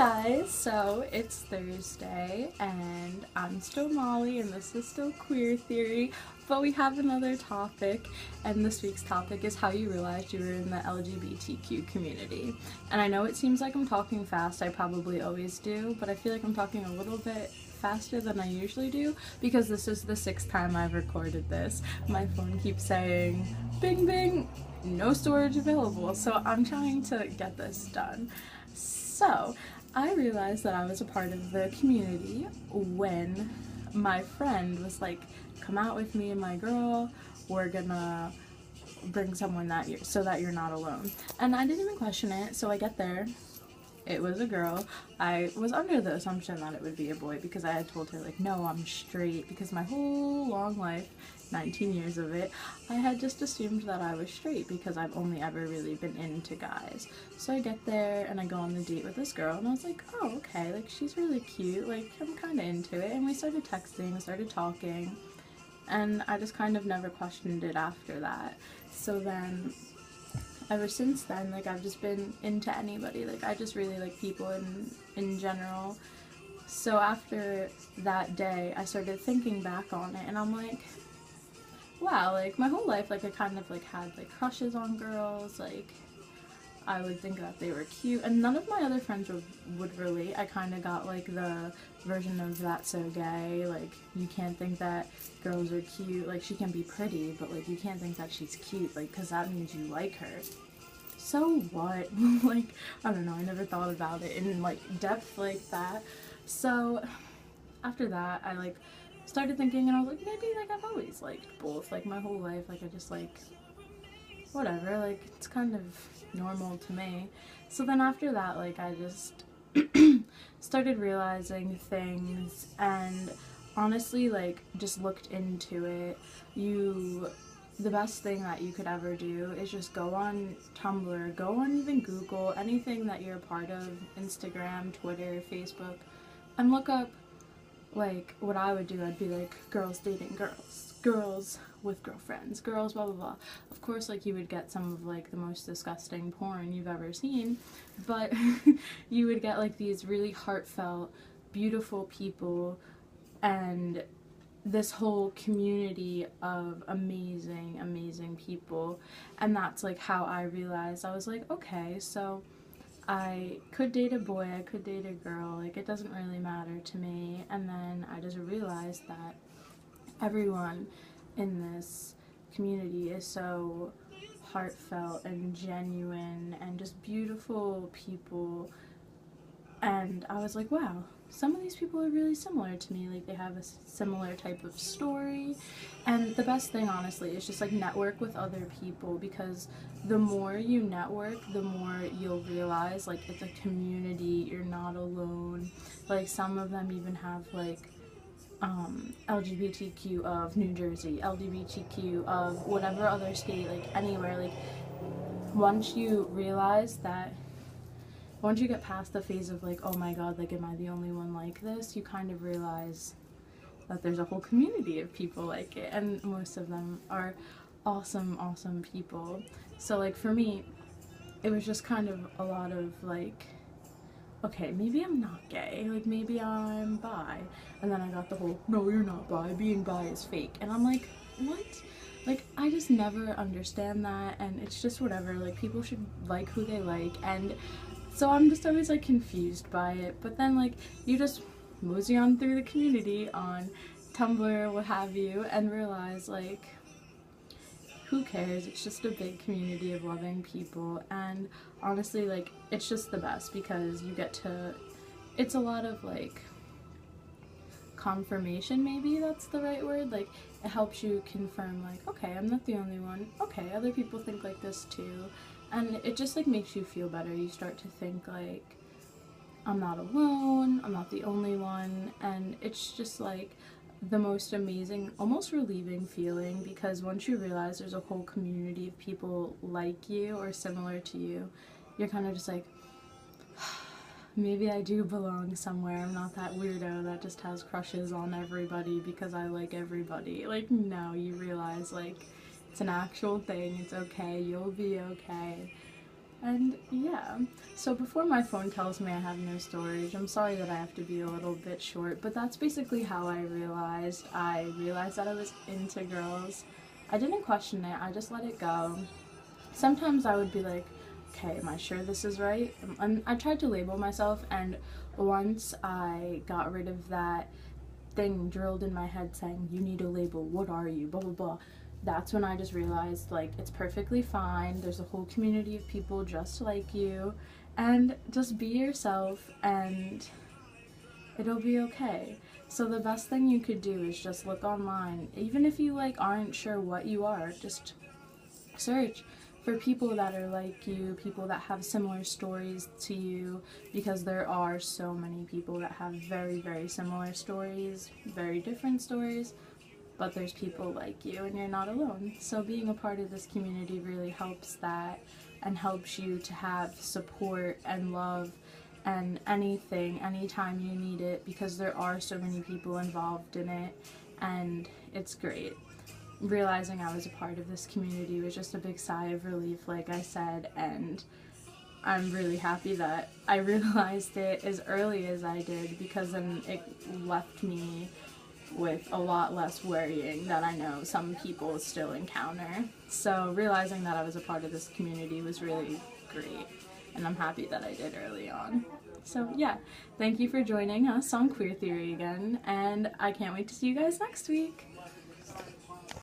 guys, so it's Thursday and I'm still Molly and this is still Queer Theory, but we have another topic, and this week's topic is how you realized you were in the LGBTQ community. And I know it seems like I'm talking fast, I probably always do, but I feel like I'm talking a little bit faster than I usually do because this is the 6th time I've recorded this. My phone keeps saying bing bing, no storage available, so I'm trying to get this done. So, I realized that I was a part of the community when my friend was like, come out with me and my girl, we're gonna bring someone so that you're not alone. And I didn't even question it, so I get there. It was a girl. I was under the assumption that it would be a boy because I had told her, like, no, I'm straight, because my whole long life, 19 years of it, I had just assumed that I was straight because I've only ever really been into guys. So I get there and I go on the date with this girl and I was like, oh, okay, like, she's really cute, like, I'm kind of into it. And we started texting, started talking, and I just kind of never questioned it after that. So then ever since then, like, I've just been into anybody. Like, I just really like people in general. So after that day, I started thinking back on it, and I'm like, wow, like, my whole life, like, I kind of, like, had, like, crushes on girls, like, I would think that they were cute, and none of my other friends would relate. I kind of got, like, the version of That's So Gay, like, you can't think that girls are cute, like, she can be pretty, but, like, you can't think that she's cute, like, because that means you like her. So what? Like, I don't know, I never thought about it in, like, depth like that. So after that, I, like, started thinking, and I was like, maybe, like, I've always liked both, like, my whole life, like, I just, like, whatever, like, it's kind of normal to me. So then after that, like, I just started realizing things, and honestly, like, just looked into it. The best thing that you could ever do is just go on Tumblr, go on even Google, anything that you're a part of, Instagram, Twitter, Facebook, and look up, like, what I would do. I'd be like, girls dating girls, girls with girlfriends, girls blah blah blah. Of course, like, you would get some of, like, the most disgusting porn you've ever seen, but you would get, like, these really heartfelt, beautiful people and this whole community of amazing people. And that's, like, how I realized. I was like, okay, so I could date a boy, I could date a girl, like, it doesn't really matter to me. And then I just realized that everyone in this community is so heartfelt and genuine and just beautiful people. And I was like, wow, some of these people are really similar to me. Like, they have a similar type of story. And the best thing, honestly, is just, like, network with other people, because the more you network, the more you'll realize, like, it's a community, you're not alone. Like, some of them even have, like, LGBTQ of New Jersey, LGBTQ of whatever other state, like, anywhere. Like, once you realize that, once you get past the phase of, like, oh my god, like, am I the only one like this, you kind of realize that there's a whole community of people like it, and most of them are awesome people. So, like, for me, it was just kind of a lot of, like, okay, maybe I'm not gay, like, maybe I'm bi. And then I got the whole, no, you're not bi, being bi is fake. And I'm like, what? Like, I just never understand that, and it's just whatever. Like, people should like who they like, and so I'm just always, like, confused by it. But then, like, you just mosey on through the community on Tumblr, what have you, and realize, like, who cares? It's just a big community of loving people. And honestly, like, it's just the best because you get to, it's a lot of, like, confirmation, maybe that's the right word. Like, it helps you confirm, like, okay, I'm not the only one. Okay, other people think like this too. And it just, like, makes you feel better. You start to think, like, I'm not alone, I'm not the only one, and it's just, like, the most amazing, almost relieving feeling, because once you realize there's a whole community of people like you or similar to you, you're kind of just like, maybe I do belong somewhere. I'm not that weirdo that just has crushes on everybody because I like everybody. Like, no, you realize, like, it's an actual thing, it's okay, you'll be okay. And yeah, so before my phone tells me I have no storage, I'm sorry that I have to be a little bit short, but that's basically how I realized. I realized that I was into girls. I didn't question it, I just let it go. Sometimes I would be like, okay, am I sure this is right? And I tried to label myself, and once I got rid of that thing drilled in my head saying, you need a label, what are you, blah blah blah, that's when I just realized, like, it's perfectly fine. There's a whole community of people just like you, and just be yourself and it'll be okay. So the best thing you could do is just look online. Even if you like aren't sure what you are, just search for people that are like you, people that have similar stories to you, because there are so many people that have very, very similar stories, very different stories, but there's people like you and you're not alone. So being a part of this community really helps that, and helps you to have support and love and anything, anytime you need it, because there are so many people involved in it, and it's great. Realizing I was a part of this community was just a big sigh of relief, like I said, and I'm really happy that I realized it as early as I did, because then it left me with a lot less worrying that I know some people still encounter. So realizing that I was a part of this community was really great, and I'm happy that I did early on. So yeah, thank you for joining us on Queer Theory again, and I can't wait to see you guys next week.